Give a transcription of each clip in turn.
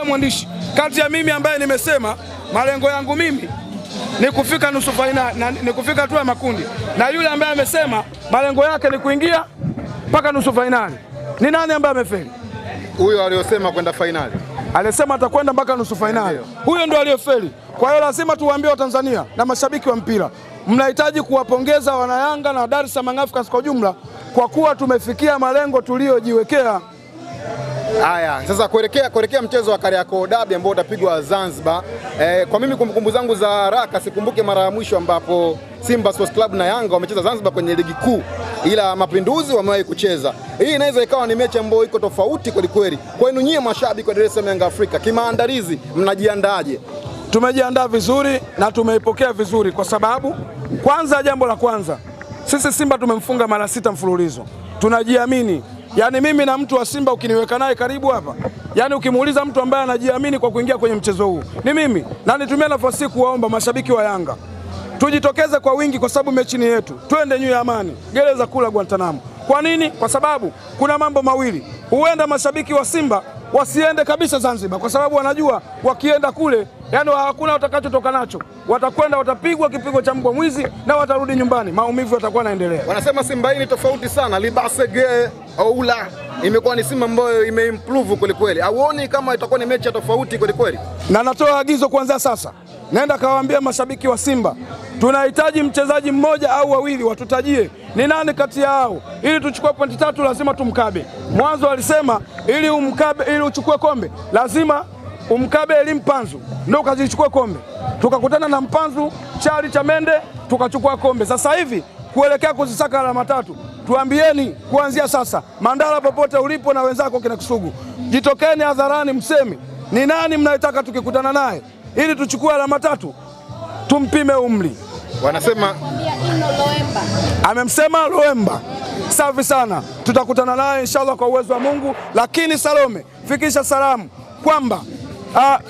mwandishi, kati ya mimi ambaye nimesema malengo yangu mimi ni kufika nusu fainali, ni kufika hatua ya makundi, na yule ambaye amesema malengo yake ni kuingia mpaka nusu fainali, ni nani ambaye amefeli? Huyo aliyosema kwenda fainali. Alisema atakwenda mpaka nusu fainali. Huyo ndio aliyofeli. Kwa hiyo lazima tuwaambie Watanzania na mashabiki wa mpira, mnahitaji kuwapongeza wanayanga na Dar es Salaam Africans kwa jumla kwa kuwa tumefikia malengo tuliyojiwekea. Haya, sasa kuelekea mchezo wa Kariakoo Derby ambao utapigwa Zanzibar. Kwa mimi kumbukumbu zangu za haraka sikumbuke mara ya mwisho ambapo Simba Sports Club na Yanga wamecheza Zanzibar kwenye ligi kuu, ila Mapinduzi wamewahi kucheza. Hii inaweza ikawa ni mechi ambayo iko tofauti kweli kweli. Kwenu nyie mashabiki wa Dar es Salaam Yanga Afrika, kimaandalizi mnajiandaaje? Tumejiandaa vizuri na tumeipokea vizuri, kwa sababu kwanza, jambo la kwanza, sisi Simba tumemfunga mara 6 mfululizo. Tunajiamini. Yaani mimi na mtu wa Simba ukiniweka naye karibu hapa, yaani ukimuuliza mtu ambaye anajiamini kwa kuingia kwenye mchezo huu ni mimi. Na nitumia nafasi kuwaomba mashabiki wa Yanga tujitokeze kwa wingi, kwa sababu mechi ni yetu. Twende New Amani, gereza kula Guantanamo. Kwa nini? Kwa sababu kuna mambo mawili. Huenda mashabiki wa Simba wasiende kabisa Zanzibar, kwa sababu wanajua wakienda kule, yaani hakuna watakachotoka nacho. Watakwenda watapigwa kipigo cha mbwa mwizi na watarudi nyumbani, maumivu yatakuwa yanaendelea. Wanasema Simba hii ni tofauti sana, libasege oula imekuwa ni Simba ambayo imeimprove kweli kweli. Hauoni kama itakuwa ni mechi ya tofauti kweli kweli? Na natoa agizo kuanzia sasa, naenda kawaambia mashabiki wa Simba, tunahitaji mchezaji mmoja au wawili, watutajie ni nani kati yao, ili tuchukue pointi 3 lazima tumkabe. Mwanzo alisema ili uchukue kombe lazima umkabe Elimpanzu ndio ukazichukue kombe. Tukakutana na Mpanzu Chali cha Mende tukachukua kombe. Sasa hivi kuelekea kuzisaka alama 3, tuambieni kuanzia sasa, Mandala popote ulipo na wenzako kina Kisugu, jitokeni hadharani mseme ni nani mnayetaka tukikutana naye ili tuchukue alama 3 tumpime umri. Wanasema amemsema Loemba. Safi sana, tutakutana naye inshallah kwa uwezo wa Mungu. Lakini Salome, fikisha salamu kwamba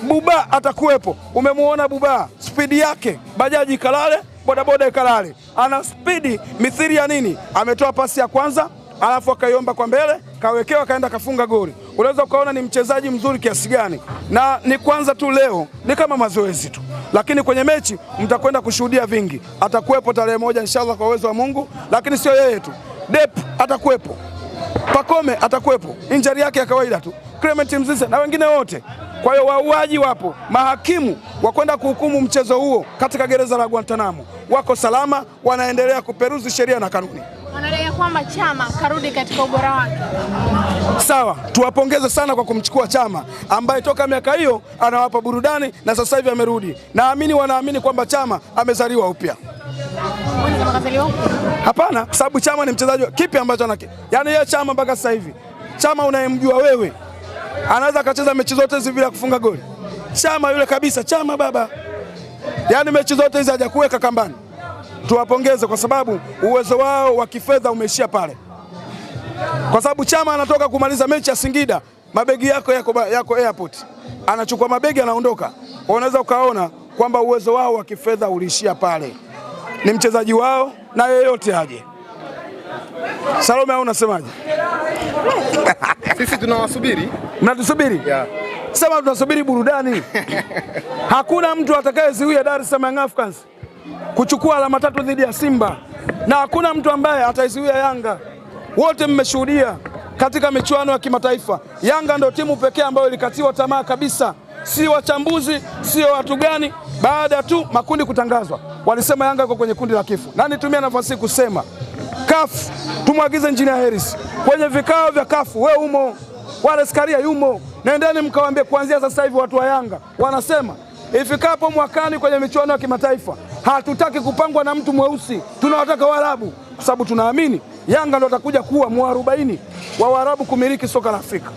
Buba atakuwepo. Umemuona Buba, spidi yake bajaji kalale, bodaboda ikalale. Ana spidi mithili ya nini? Ametoa pasi ya kwanza, alafu akaiomba kwa mbele, kawekewa, kaenda kafunga goli. Unaweza ukaona ni mchezaji mzuri kiasi gani. Na ni kwanza tu leo, ni kama mazoezi tu, lakini kwenye mechi mtakwenda kushuhudia vingi. Atakuwepo tarehe 1 inshallah kwa uwezo wa Mungu. Lakini sio yeye tu, Dep atakuwepo, Pakome atakuwepo, injury yake ya kawaida tu, Clement Mzize na wengine wote. Kwa hiyo wauaji wapo, mahakimu wa kwenda kuhukumu mchezo huo katika gereza la Guantanamo wako salama, wanaendelea kuperuzi sheria na kanuni. Wanadai kwamba Chama karudi katika ubora wake. Sawa, tuwapongeze sana kwa kumchukua Chama ambaye toka miaka hiyo anawapa burudani na sasa hivi amerudi. Naamini wanaamini kwamba Chama amezaliwa upya. Hapana, kwa sababu Chama ni mchezaji kipi ambacho yaani yeye Chama mpaka sasa hivi, Chama unayemjua wewe anaweza akacheza mechi zote hizi bila kufunga goli. Chama yule kabisa, Chama baba, yaani mechi zote hizi hajakuweka kambani. Tuwapongeze kwa sababu uwezo wao wa kifedha umeishia pale, kwa sababu Chama anatoka kumaliza mechi ya Singida, mabegi yako airport, anachukua mabegi anaondoka. Unaweza ukaona kwamba uwezo wao wa kifedha uliishia pale. Ni mchezaji wao na yeyote aje. Salome, au unasemaje? Sisi tunawasubiri. Mnatusubiri? Yeah. Sema tunasubiri burudani. Hakuna mtu atakayezuia Dar es Salaam Africans kuchukua alama 3 dhidi ya Simba, na hakuna mtu ambaye ataizuia Yanga. Wote mmeshuhudia katika michuano ya kimataifa, Yanga ndio timu pekee ambayo ilikatiwa tamaa kabisa. Si wachambuzi, sio watu gani, baada tu makundi kutangazwa walisema Yanga iko kwenye kundi la kifo. Na nitumia nafasi kusema CAF tumwagize Engineer Harris kwenye vikao vya CAF, wewe umo, wale Skaria yumo, nendeni mkawaambie kuanzia sasa hivi watu wa Yanga wanasema ifikapo mwakani kwenye michuano ya kimataifa hatutaki kupangwa na mtu mweusi, tunawataka Waarabu, kwa sababu tunaamini Yanga ndio atakuja kuwa mwarobaini wa Waarabu kumiliki soka la Afrika.